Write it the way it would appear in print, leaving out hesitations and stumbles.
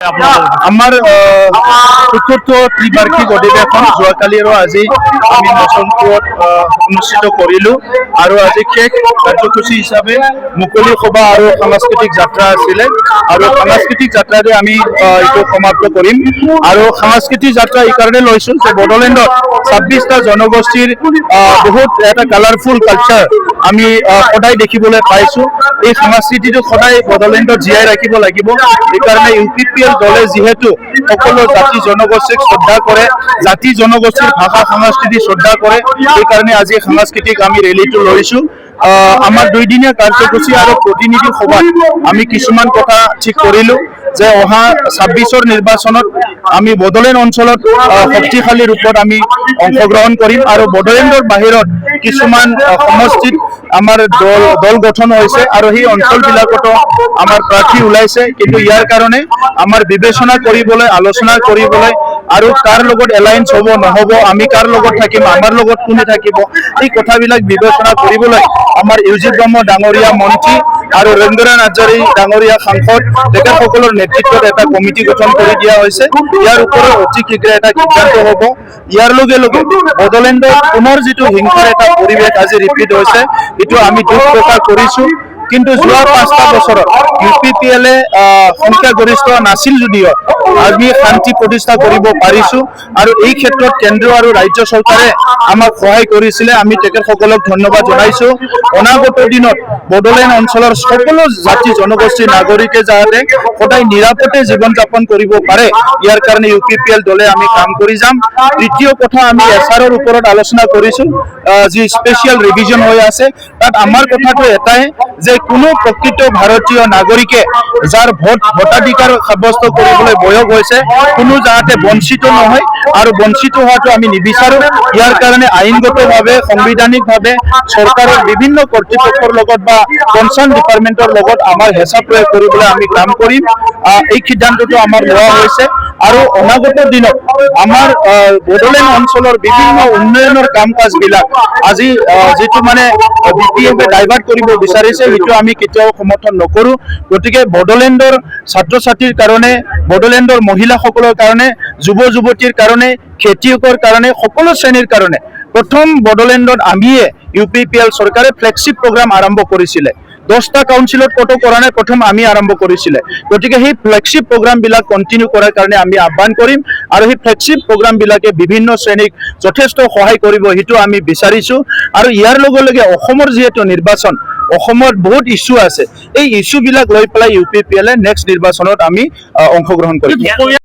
আমাৰ চতুৰ্থ ত্ৰিবাৰ্ষিক অধিৱেশন যোৱাকালি আৰু আজি আমি নচনপুৰত অনুষ্ঠিত কৰিলোঁ আৰু আজি শেষ কাৰ্যসূচী হিচাপে মুকলি সভা আৰু সাংস্কৃতিক যাত্ৰা আছিলে আৰু সাংস্কৃতিক যাত্ৰাৰে আমি এইটো সমাপ্ত কৰিম আৰু সাংস্কৃতিক যাত্ৰা এই কাৰণে লৈছোঁ যে বড়োলেণ্ডত 26টা জনগোষ্ঠীৰ বহুত এটা কালাৰফুল কালচাৰ আমি সদায় দেখিবলৈ পাইছোঁ। এই সংস্কৃতিটো সদায় বড়োলেণ্ডত জীয়াই ৰাখিব লাগিব। এইকাৰণে UPPL দলে যিহেতু সকলো জাতি জনগোষ্ঠীক শ্ৰদ্ধা কৰে, জাতি জনগোষ্ঠীৰ ভাষা সংস্কৃতি শ্ৰদ্ধা কৰে, সেইকাৰণে আজি সাংস্কৃতিক আমি ৰেলীটো লৈছোঁ। আমাৰ 2 দিনীয়া কাৰ্যসূচী আৰু প্ৰতিনিধি সভাত আমি কিছুমান কথা ঠিক কৰিলোঁ যে অহা 26ৰ নিৰ্বাচনত আমি বড়োলেণ্ড অঞ্চলত শক্তিশালী ৰূপত আমি অংশগ্ৰহণ কৰিম আৰু বড়োলেণ্ডৰ বাহিৰত কিছুমান সমষ্টিত আমাৰ দল গঠন হৈছে আৰু সেই অঞ্চলবিলাকতো আমাৰ প্ৰাৰ্থী ওলাইছে, কিন্তু ইয়াৰ কাৰণে আমাৰ বিবেচনা কৰিবলৈ, আলোচনা কৰিবলৈ আৰু কাৰ লগত এলায়েন্স হ'ব নহ'ব, আমি কাৰ লগত থাকিম, আমাৰ লগত কোনে থাকিব, এই কথাবিলাক বিবেচনা কৰিবলৈ আমাৰ ইউজিত ব্ৰহ্ম ডাঙৰীয়া মন্ত্ৰী আৰু ৰেংগৰা নাৰ্জাৰী ডাঙৰীয়া সাংসদ তেখেতসকলৰ নেতৃত্বত এটা কমিটি গঠন কৰি দিয়া হৈছে। ইয়াৰ ওপৰত অতি শীঘ্ৰে এটা সিদ্ধান্ত হ'ব। ইয়াৰ লগে লগে বড়োলেণ্ডত পুনৰ যিটো হিংসাৰ এটা পৰিৱেশ আজি ৰিপিট হৈছে, এইটো আমি দুখ প্ৰকাশ কৰিছোঁ। কিন্তু যোৱা 5টা বছৰত UPPLে সংখ্যাগৰিষ্ঠ নাছিল যদিও আমি শান্তি প্ৰতিষ্ঠা কৰিব পাৰিছোঁ আৰু এই ক্ষেত্ৰত কেন্দ্ৰ আৰু ৰাজ্য চৰকাৰে আমাক সহায় কৰিছিলে। আমি তেখেতসকলক ধন্যবাদ জনাইছোঁ। অনাগত দিনত বড়োলেণ্ড অঞ্চলৰ সকলো জাতি জনগোষ্ঠীৰ নাগৰিকে যাতে সদায় নিৰাপদে জীৱন যাপন কৰিব পাৰে, ইয়াৰ কাৰণে UPPL দলে আমি কাম কৰি যাম। তৃতীয় কথা, আমি SRৰ ওপৰত আলোচনা কৰিছোঁ। যি স্পেচিয়েল ৰিভিজন হৈ আছে, তাত আমাৰ কথাটো এটাই যে কোনো প্ৰকৃত ভাৰতীয় নাগৰিকে যাৰ ভোটাধিকাৰ সাব্যস্ত কৰিবলৈ বয়স হৈছে, কোনো যাতে বঞ্চিত নহয় আৰু বঞ্চিত হোৱাটো আমি নিবিচাৰোঁ। ইয়াৰ কাৰণে আইনগতভাৱে, সাংবিধানিকভাৱে চৰকাৰৰ বিভিন্ন কৰ্তৃপক্ষৰ লগত বা কনচাৰ্ণ ডিপাৰ্টমেণ্টৰ লগত আমাৰ হেঁচা প্ৰয়োগ কৰিবলৈ আমি কাম কৰিম। এই সিদ্ধান্তটো আমাৰ লোৱা হৈছে আৰু অনাগত দিনত আমাৰ বড়োলেণ্ড অঞ্চলৰ বিভিন্ন উন্নয়নৰ কাম কাজবিলাক আজি যিটো মানে BPFে ডাইভাৰ্ট কৰিব বিচাৰিছে, সেইটো আমি কেতিয়াও সমৰ্থন নকৰোঁ। গতিকে বড়োলেণ্ডৰ ছাত্ৰ ছাত্ৰীৰ কাৰণে, বড়োলেণ্ডৰ মহিলাসকলৰ কাৰণে, যুৱ যুৱতীৰ কাৰণে, খেতিয়কৰ কাৰণে, সকলো শ্ৰেণীৰ কাৰণে প্ৰথম বড়োলেণ্ডত আমিয়ে UPPL চৰকাৰে ফ্লেগশ্বিপ প্ৰগ্ৰাম আৰম্ভ কৰিছিলে। 10টা কাউন্সিলত ক'তো কৰা নাই, প্ৰথম আমি আৰম্ভ কৰিছিলে। গতিকে সেই ফ্লেগশ্বিপ প্ৰগ্ৰামবিলাক কণ্টিনিউ কৰাৰ কাৰণে আমি আহ্বান কৰিম আৰু সেই ফ্লেগশ্বিপ প্ৰগ্ৰামবিলাকে বিভিন্ন শ্ৰেণীক যথেষ্ট সহায় কৰিব, সেইটো আমি বিচাৰিছোঁ। আৰু ইয়াৰ লগে লগে অসমৰ যিহেতু নিৰ্বাচন, অসমত বহুত ইস্যু আছে, এই ইস্যুবিলাক লৈ পেলাই UPPLে নেক্সট নিৰ্বাচনত আমি অংশগ্ৰহণ কৰিম।